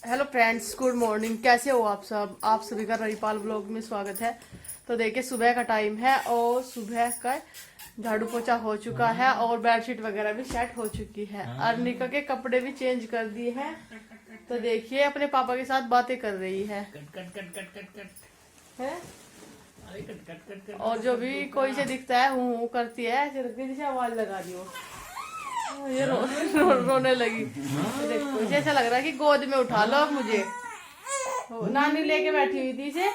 Hello friends, good morning. कैसे हो आप सब? आप सभी का रविपाल ब्लॉग में स्वागत है। तो देखिए, सुबह का टाइम है और सुबह का झाड़ू पोछा हो चुका है और बेडशीट वगैरह भी सेट हो चुकी है। अर्निका के कपड़े भी चेंज कर दिए हैं। तो देखिए, अपने पापा के साथ बातें कर रही है। और जो भी कोई से दिखता है हूँ करती है, ऐसे लगती है जैसे आवाज लगा दी हो। ये रोने लगी। देखो, जैसा लग रहा है कि गोद में उठा लो अब मुझे। नानी लेके बैठी हुई थी इसे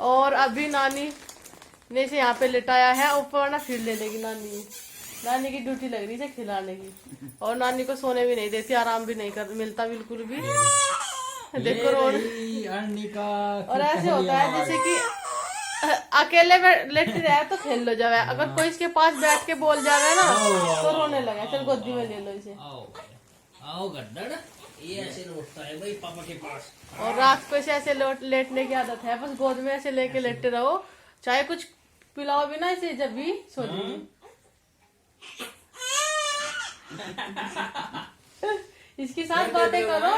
और अभी नानी ने इसे यहाँ पे लिटाया है। ऊपर ना फिर ले लेगी नानी की ड्यूटी लग रही है खिलाने की। और नानी को सोने भी नहीं देती, आराम भी नहीं कर मिलता बिल्कुल भी। देखो और ऐसे होता है जैसे कि अकेले लेट रहे तो खेल लो जावे, अगर कोई इसके पास बैठ के बोल जावे ना तो रोने लगा। चल गोदी में ले लो इसे। आओ गद्दड़, ये ऐसे लौटता है भाई पापा के पास। और रात को इसे ऐसे लेटने की आदत है, बस गोद में ऐसे लेके लेटते रहो, चाहे कुछ पिलाओ भी ना इसे, जब भी सो जाएगी। इसके साथ बातें करो।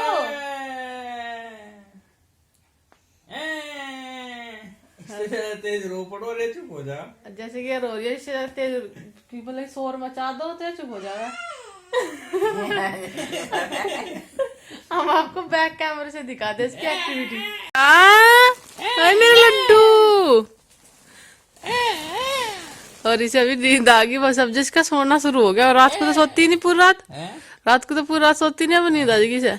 तेज रो पड़ो रे, चुप हो जा। जैसे कि रो रही है, इससे तेज पीपल शोर मचा दो तो चुप हो जाएगा। हम आपको बैक कैमरे से दिखाते हैं इसकी एक्टिविटी। मेरे लड्डू। और इसे अभी नींद आ गई, बस अब जिसका सोना शुरू हो गया। और रात को तो सोती नहीं पूरी रात। रात को तो पूरी रात सोती नहीं, अब नींद आ जाएगी इसे।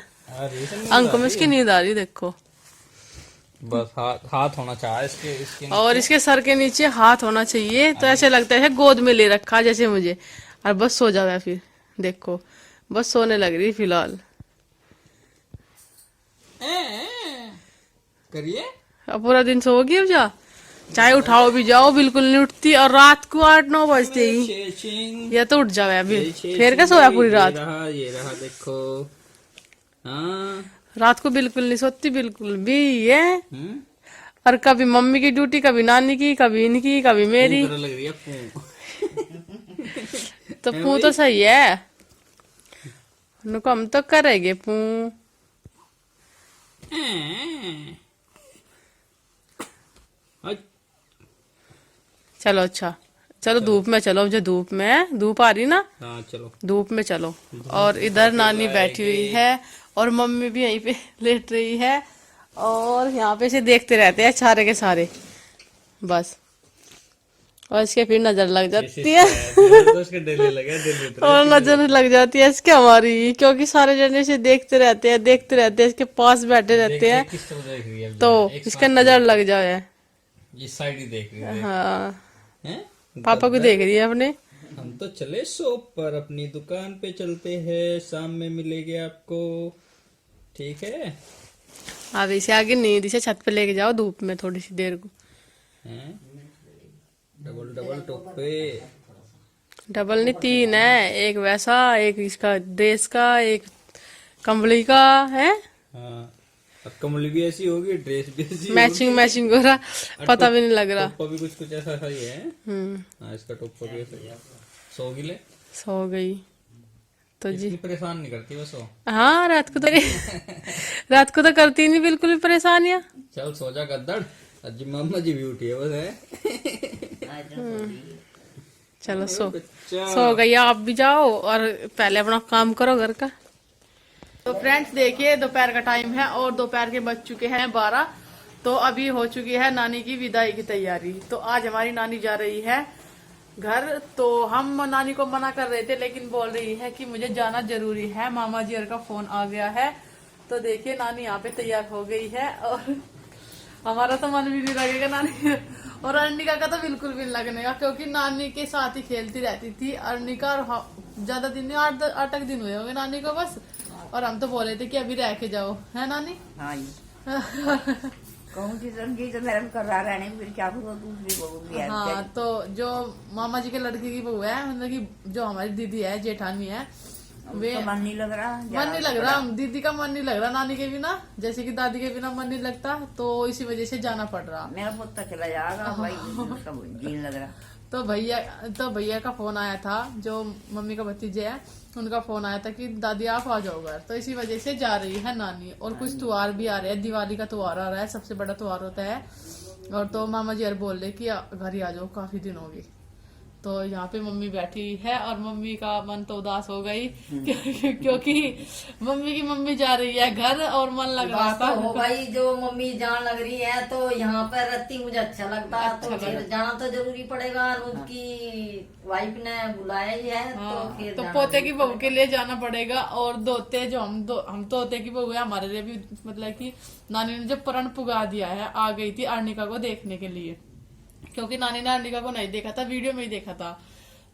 अंकों में इसकी नींद आ रही, देखो। बस हाथ होना चाहिए इसके और इसके सर के नीचे हाथ होना चाहिए, तो ऐसे लगता है गोद में ले रखा जैसे मुझे। और बस सो जावे फिर। देखो, बस सोने लग रही फिलहाल। करिए। अब पूरा दिन सोगी अब जा, चाहे उठाओ भी जाओ बिल्कुल नहीं उठती। और रात को 8-9 बजते ही या तो उठ जावे अभी। फिर क्या सोया पूरी रात? ये रहा देखो। हाँ, रात को बिल्कुल नहीं सोती, बिल्कुल भी ये। और कभी मम्मी की ड्यूटी, कभी नानी की, कभी इनकी, कभी मेरी। लग रही है तो पू तो सही है, उनको हम तो करेंगे पू। चलो अच्छा, चलो धूप में चलो। जो धूप आ रही ना। हाँ चलो धूप में चलो। और इधर नानी बैठी हुई है और मम्मी भी यहीं पे लेट रही है। और यहाँ पे से देखते रहते हैं सारे के सारे, बस। और इसके फिर नजर लग जाती है। और नजर लग जाती है इसके हमारी, क्योंकि सारे जने से देखते रहते हैं इसके पास बैठे रहते हैं, तो इसका नजर लग जाए। ये साइड ही देख रही है। हाँ, पापा को देख रही है अपने। हम तो चले शॉप पर, अपनी दुकान पे चलते हैं, शाम में मिलेंगे आपको, ठीक है? अब इसे आगे नींद से छत पे लेके जाओ धूप में थोड़ी सी देर को। डबल टोपे। डबल नहीं, 3 है। एक वैसा, एक इसका ड्रेस का, एक कंबली का है। हाँ, कमली भी ऐसी होगी, ड्रेस भी ऐसी मैचिंग हो रहा, पता भी नहीं लग रहा। टोपा भी कुछ ऐसा ही है। हाँ, इसका टोपा भी ऐसा ही है। सो गई तो जी परेशान नहीं करती बस वो। हाँ, रात को तो करती नहीं बिल्कुल भी परेशान। या चल सो जा गद्दड़, अजी मम्मा जी भी उठी है बस है। चलो सो गई, आप भी जाओ और पहले अपना काम करो घर का। तो फ्रेंड्स देखिए, दोपहर का टाइम है और दोपहर के बज चुके हैं 12। तो अभी हो चुकी है नानी की विदाई की तैयारी। तो आज हमारी नानी जा रही है घर। तो हम नानी को मना कर रहे थे, लेकिन बोल रही है कि मुझे जाना जरूरी है, मामा जी का फोन आ गया है। तो देखिए, नानी यहाँ पे तैयार हो गई है और हमारा तो मन भी नहीं लगेगा नानी। और अर्निका का तो बिल्कुल भी नहीं लगने का, क्योंकि नानी के साथ ही खेलती रहती थी अर्निका। और ज्यादा दिन नहीं, 8 दिन हुए होंगे नानी को बस। और हम तो बोल रहे थे कि अभी रह के जाओ, है नानी? हाँ कहूँगी तो मेरा भी कर रहा रहने, फिर क्या करूँ, दूसरी बहू भी है। हाँ, तो जो मामा जी के लड़के की बहू है, मतलब कि जो हमारी दीदी है, जेठानी है, वे तो मन नहीं लग रहा। दीदी का मन नहीं लग रहा नानी के बिना, जैसे कि दादी के बिना मन नहीं लगता। तो इसी वजह से जाना पड़ रहा। मेरा पोता चला जाएगा भाई, जी लग रहा। तो भैया का फोन आया था, जो मम्मी का भतीजे है, उनका फोन आया था कि दादी आप आ जाओ घर, तो इसी वजह से जा रही है नानी। और कुछ त्योहार भी आ रहे हैं, दिवाली का त्योहार आ रहा है, सबसे बड़ा त्योहार होता है। और तो मामा जी यार बोल रहे कि घर ही आ जाओ, काफी दिन हो गए। तो यहाँ पे मम्मी बैठी है और मम्मी का मन तो उदास हो गई क्योंकि मम्मी की मम्मी जा रही है घर और मन लग रहा था। हो भाई, जो मम्मी जान लग रही है तो यहाँ पर रहती मुझे अच्छा लगता है, तो फिर जाना तो जरूरी पड़ेगा। उनकी वाइफ ने बुलाया ही है, तो फिर तो जाना पोते की जरूरी बहू के लिए जाना पड़ेगा। और दोते जो हम तोते की बहू है, हमारे लिए भी मतलब कि नानी ने जो प्रण पुगा दिया है, आ गई थी अर्निका को देखने के लिए, क्योंकि नानी ने अर्निका को नहीं देखा था, वीडियो में ही देखा था।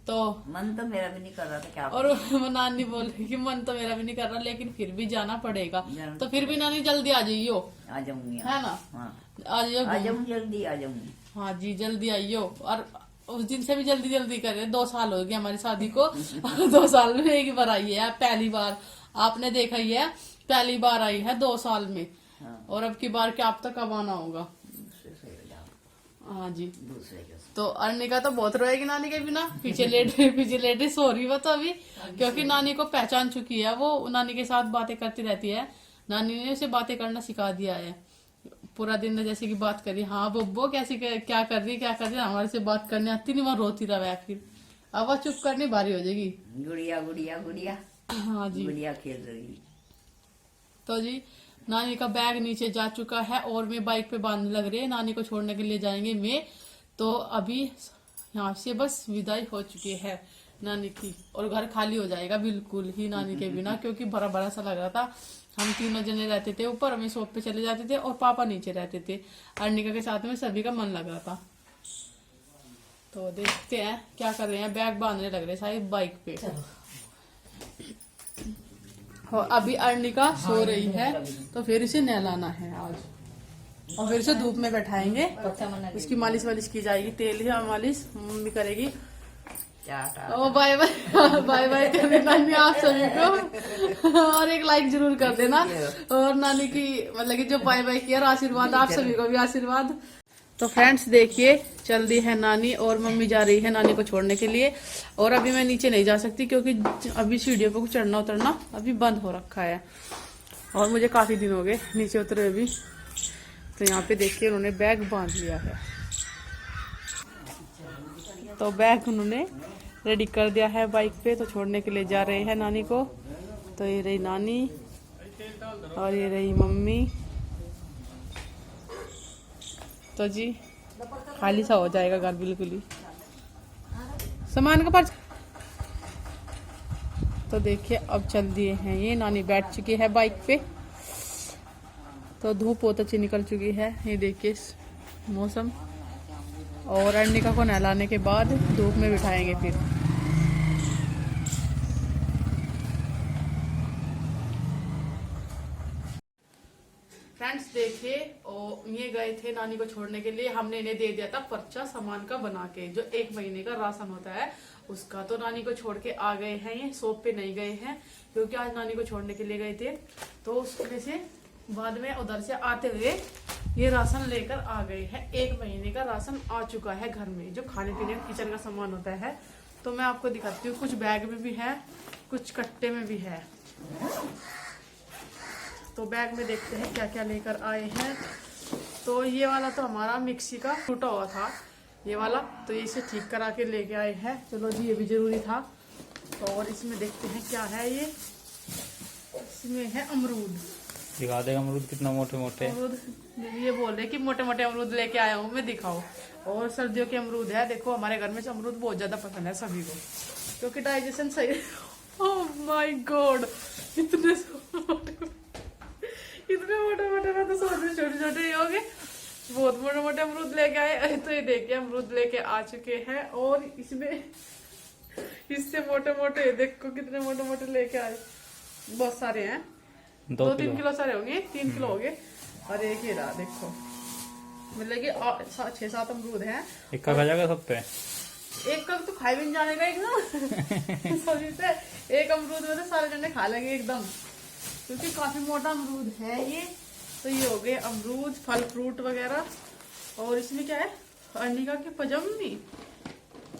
तो मन तो मेरा भी नहीं कर रहा था, क्या और नानी बोल रही कि मन तो मेरा भी नहीं कर रहा, लेकिन फिर भी जाना पड़ेगा। जाना तो फिर भी नानी जल्दी आ जाइयो, आ जाऊंगी। है ना? हाँ, आ जाइयो। आ जाऊंगी, जल्दी आ जाऊंगी। हाँ जी, जल्दी आइयो। और उस दिन से भी जल्दी जल्दी करे, 2 साल हो गए हमारी शादी को 2 साल में एक बार आई है, पहली बार आपने देखा ही है, पहली बार आई है 2 साल में। हाँ। और अब की बार क्या, आप तक कब आना होगा? दूसरे से हो जाओ, हाँ जी। दूसरे के साथ। तो अर्निका तो बहुत रोएगी नानी के बिना, पीछे लेटे सो रही वो तो अभी, क्योंकि नानी को पहचान चुकी है। वो नानी के साथ बातें करती रहती है, नानी ने उसे बातें करना सिखा दिया है। पूरा दिन जैसे कि बात करी, हाँ बब्बो कैसी क्या कर रही, क्या कर रही, हमारे से बात करने आती नहीं, वहां रोती रहा। फिर अब वह चुप करनी भारी हो जाएगी। गुड़िया गुड़िया गुड़िया, हाँ जी। गुड़िया खेल रही। तो जी नानी का बैग नीचे जा चुका है और मैं बाइक पे बांधने लग रही है, नानी को छोड़ने के लिए जाएंगे मैं। तो अभी यहाँ से बस विदाई हो चुकी है नानी की, और घर खाली हो जाएगा बिल्कुल ही नानी के बिना, क्योंकि बड़ा बड़ा सा लग रहा था। हम 3 जने रहते थे ऊपर, हमें शॉप पे चले जाते थे और पापा नीचे रहते थे। अर्निका के साथ में सभी का मन लग रहा था। तो देखते हैं क्या कर रहे हैं, बैग बांधने लग रहे शायद बाइक पे। और अभी अर्निका सो रही है, तो फिर इसे नहलाना है आज, और फिर इसे धूप में बैठाएंगे। इसकी मालिश वालिश की जाएगी, तेल ही मालिश मम्मी करेगी। ओ बाय बाय, बाय बाय कर देना आप सभी को, और एक लाइक जरूर कर देना। और नानी की मतलब कि जो बाय बाय किया, आशीर्वाद आप सभी को भी आशीर्वाद। तो फ्रेंड्स देखिए, चल दी है नानी और मम्मी जा रही है नानी को छोड़ने के लिए। और अभी मैं नीचे नहीं जा सकती, क्योंकि अभी सीढ़ियों पर चढ़ना उतरना अभी बंद हो रखा है, और मुझे काफी दिन हो गए नीचे उतरे अभी। तो यहाँ पे देखिए उन्होंने बैग बांध लिया है, तो बैग उन्होंने रेडी कर दिया है बाइक पे। तो छोड़ने के लिए जा रहे हैं नानी को। तो ये रही नानी और ये रही मम्मी। तो जी खाली सा हो जाएगा घर बिल्कुल ही, सामान का पर्च। तो देखिए अब चल दिए हैं ये, नानी बैठ चुकी है बाइक पे। तो धूप बहुत अच्छी निकल चुकी है, ये देखिए मौसम। और अर्निका को नहलाने के बाद धूप में बिठाएंगे फिर। फ्रेंड्स देखिए, और ये गए थे नानी को छोड़ने के लिए, हमने इन्हें दे दिया था पर्चा सामान का बना के, जो 1 महीने का राशन होता है उसका। तो नानी को छोड़ के आ गए हैं, ये शॉप पे नहीं गए हैं, क्योंकि आज नानी को छोड़ने के लिए गए थे। तो उसमें से बाद में उधर से आते हुए ये राशन लेकर आ गए हैं। 1 महीने का राशन आ चुका है घर में, जो खाने पीने का किचन का सामान होता है। तो मैं आपको दिखाती हूँ, कुछ बैग में भी है, कुछ कट्टे में भी है। तो बैग में देखते हैं क्या क्या लेकर आए हैं। तो ये वाला तो हमारा मिक्सी का टूटा हुआ था, ये वाला, तो ये इसे ठीक करा के लेके आए हैं। चलो जी, ये भी जरूरी था। तो और इसमें देखते हैं क्या है ये, इसमें है अमरूद। दिखा देगा अमरूद कितना मोटे मोटे अमरूद, ये बोल रहे कि मोटे मोटे अमरूद लेके आया हूँ मैं, दिखाओ। और सर्दियों के अमरूद है, देखो हमारे घर में अमरूद बहुत ज्यादा पसंद है सभी को, क्योंकि डाइजेशन सही। ओह माय गॉड, इतने मोटे मोटे, मैं तो सोच रही छोटे छोटे ही होंगे। बहुत मोटे मोटे अमरूद लेके आए। तो ये देखिए अमरूद लेके आ चुके हैं, और इसमें इससे मोटे मोटे देखो कितने मोटे मोटे लेके आए, बहुत सारे हैं। 2-3 किलो सारे होंगे, 3 किलो हो गए। और एक ही रहा देखो, मतलब कि 6-7 अमरूद हैं। एक का खा जाएगा सब पे, एक का तो खाए भी नहीं जाने का एकदम सभी से। एक अमरूद में तो सारे जने खा लेंगे एकदम, क्योंकि काफी मोटा अमरूद है ये। तो ये हो गए अमरूद, फल फ्रूट वगैरह। और इसमें क्या है, अर्निका की पजामी,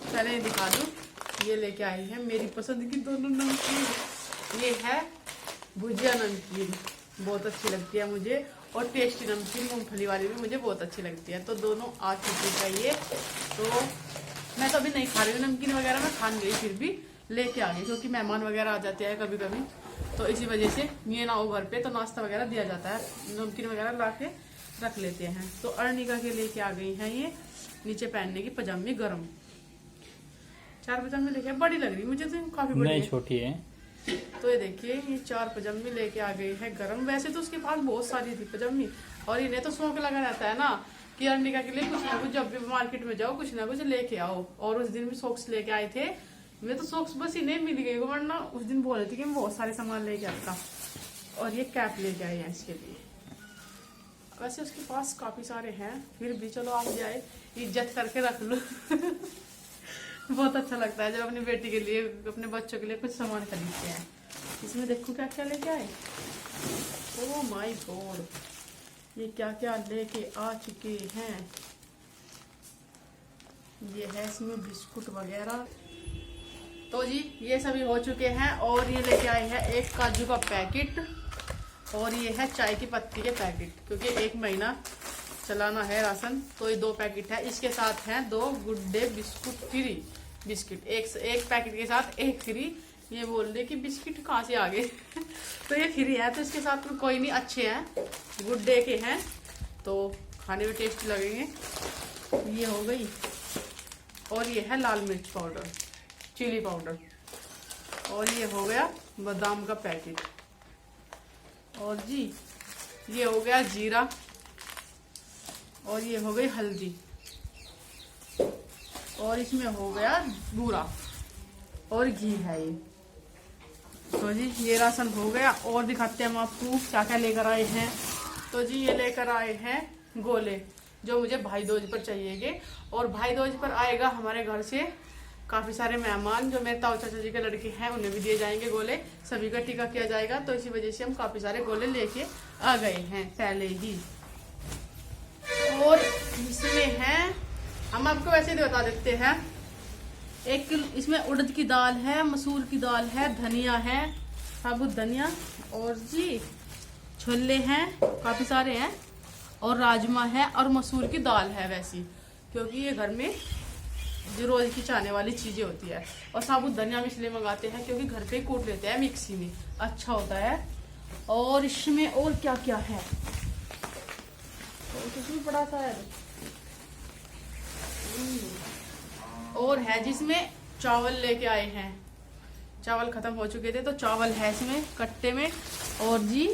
पहले दिखा दूं, ये लेके आई है मेरी पसंद की दोनों नमकीन। ये है भुजिया नमकीन, बहुत अच्छी लगती है मुझे, और टेस्टी नमकीन मूंगफली वाली भी मुझे बहुत अच्छी लगती है। तो दोनों आ चुकी चाहिए। तो मैं तो अभी नहीं खा रही हूँ नमकीन वगैरह, मैं खान गई फिर भी लेके आ गई, क्योंकि मेहमान वगैरह आ जाते हैं कभी कभी, तो इसी वजह से ये ना हो घर पे तो नाश्ता वगैरह दिया जाता है, नमकीन वगैरह ला के रख लेते हैं। तो अर्निका के लेके आ गई हैं ये नीचे पहनने की पजामी गरम, 4 पजामी लेके, बड़ी लग रही मुझे तो, काफी बड़ी नहीं है। छोटी है। तो ये देखिए ये 4 पजामी लेके आ गई है गरम। वैसे तो उसके पास बहुत सारी थी पजामी, और इन्हें तो शौक लगा रहता है ना कि अर्निका के लिए कुछ ना कुछ, जब भी मार्केट में जाओ कुछ ना कुछ लेके आओ। और उस दिन भी सॉक्स लेके आए थे, मैं तो सॉक्स बस इन्हें मिल गई, वरना उस दिन बोल रही थी कि मैं बहुत सारे सामान लेके आता। और ये कैप लेके आई है इसके लिए। वैसे उसके पास काफी सारे हैं, फिर भी चलो आप जाए इज्जत करके रख लो। बहुत अच्छा लगता है जब अपनी बेटी के लिए, अपने बच्चों के लिए कुछ सामान खरीदते हैं। इसमें देखो क्या क्या लेके आए। ओह माय गॉड, ये क्या क्या लेके आ चुके हैं। ये है इसमें बिस्कुट वगैरह। तो जी ये सभी हो चुके हैं। और ये लेके आए हैं एक काजू का पैकेट, और ये है चाय की पत्ती के पैकेट, क्योंकि 1 महीना चलाना है राशन। तो ये 2 पैकेट है। इसके साथ हैं 2 good day biscuit free biscuit, एक पैकेट के साथ 1 फ्री। ये बोल रहे कि बिस्किट कहाँ से आ गए। तो ये फ्री है, तो इसके साथ में कोई नहीं, अच्छे हैं, गुड डे के हैं, तो खाने में टेस्टी लगेंगे। ये हो गई। और ये है लाल मिर्च पाउडर, चिली पाउडर। और ये हो गया बादाम का पैकेट। और जी ये हो गया जीरा। और ये हो गई हल्दी। और इसमें हो गया बूरा। और घी है ये। तो जी ये राशन हो गया। और दिखाते हैं हम आपको क्या क्या लेकर आए हैं। तो जी ये लेकर आए हैं गोले, जो मुझे भाई दूज पर चाहिएगे। और भाई दूज पर आएगा हमारे घर से काफी सारे मेहमान, जो मेरे ताऊ चाचा जी के लड़के हैं, उन्हें भी दिए जाएंगे गोले, सभी का टीका किया जाएगा। तो इसी वजह से हम काफी सारे गोले लेके आ गए हैं पहले ही। और इसमें है, हम आपको वैसे ही बता देते हैं, 1 किलो इसमें उड़द की दाल है, मसूर की दाल है, धनिया है, साबुत धनिया, और जी छोले हैं, काफी सारे हैं, और राजमा है, और मसूर की दाल है वैसी, क्योंकि ये घर में जो रोज की चाहने वाली चीजें होती है। और साबुत धनिया हम इसलिए मंगाते हैं क्योंकि घर पे ही कूट लेते हैं मिक्सी में, अच्छा होता है। और इसमें और क्या क्या है, और कुछ भी पड़ा था यार। और है जिसमें चावल लेके आए हैं, चावल खत्म हो चुके थे तो चावल है इसमें कट्टे में। और जी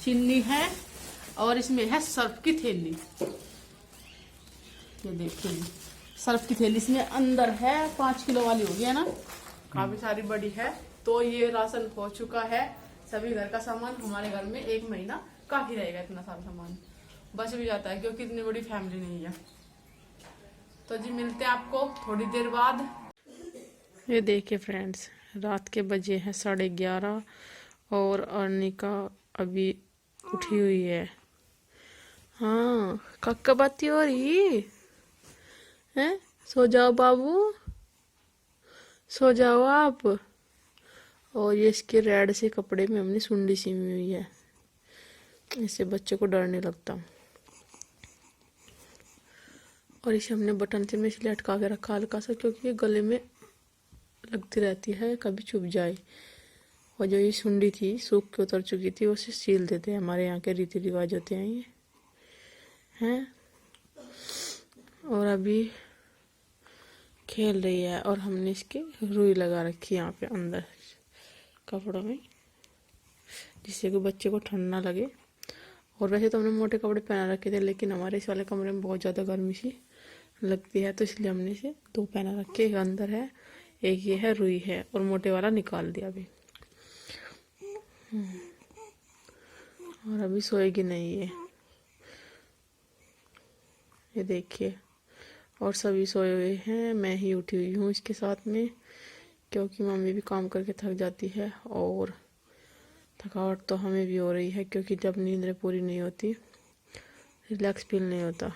चीनी है, और इसमें है सर्फ की थैली, ये देखिए सर्फ की थैली इसमें अंदर है, 5 किलो वाली होगी है ना, काफी सारी बड़ी है। तो ये राशन हो चुका है, सभी घर का सामान हमारे घर में 1 महीना काफी रहेगा, इतना सारा सामान बच भी जाता है क्योंकि इतनी बड़ी फैमिली नहीं है। तो जी मिलते हैं आपको थोड़ी देर बाद। ये देखिए फ्रेंड्स, रात के बजे हैं 11:30, और अर्निका अभी उठी हुई है। हाँ कक्का बाती हो रही है, सो जाओ बाबू, सो जाओ आप। और ये इसके रेड से कपड़े में हमने सुंडी सीमी हुई है, इससे बच्चे को डर नहीं लगता। और इसे हमने बटन से में इसलिए अटका के रखा हल्का सा, क्योंकि ये गले में लगती रहती है, कभी चुभ जाए। और जो ये सुंडी थी सूख के उतर चुकी थी, उसे सील देते हैं, हमारे यहाँ के रीति रिवाज होते हैं ये हैं। और अभी खेल रही है, और हमने इसके रुई लगा रखी है यहाँ पे अंदर कपड़ों में, जिससे कि बच्चे को ठंड ना लगे। और वैसे तो हमने मोटे कपड़े पहना रखे थे, लेकिन हमारे इस वाले कमरे में बहुत ज़्यादा गर्मी सी लगती है, तो इसलिए हमने इसे 2 पहना रखे, एक अंदर है, एक ये है रुई है, और मोटे वाला निकाल दिया अभी। और अभी सोएगी नहीं ये देखिए। और सभी सोए हुए हैं, मैं ही उठी हुई हूँ इसके साथ में, क्योंकि मम्मी भी काम करके थक जाती है, और थकावट तो हमें भी हो रही है, क्योंकि जब नींद पूरी नहीं होती रिलैक्स फील नहीं होता।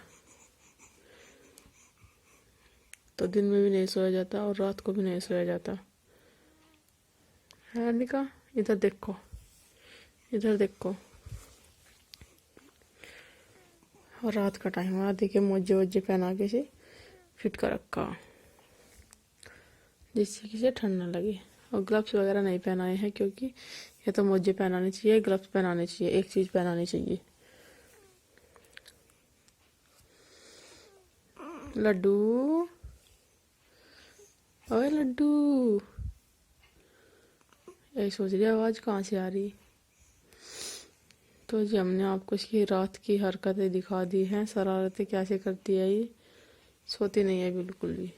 तो दिन में भी नहीं सोया जाता और रात को भी नहीं सोया जाता है। निका इधर देखो, इधर देखो। और रात का टाइम हुआ, देखिए मोजे वोजे पहना के से फिट कर रखा जिससे किसी ठंड ना लगे। और ग्लव्स वगैरह नहीं पहनाए हैं क्योंकि ये तो मोजे पहनाने चाहिए, ग्लव्स पहनाने चाहिए, एक चीज पहनानी चाहिए। लड्डू, ओए लड्डू, यही सोच रही आवाज कहाँ से आ रही। तो जी हमने आपको इसकी रात की हरकतें दिखा दी हैं, शरारतें कैसे करती है ये, सोती नहीं है बिल्कुल भी।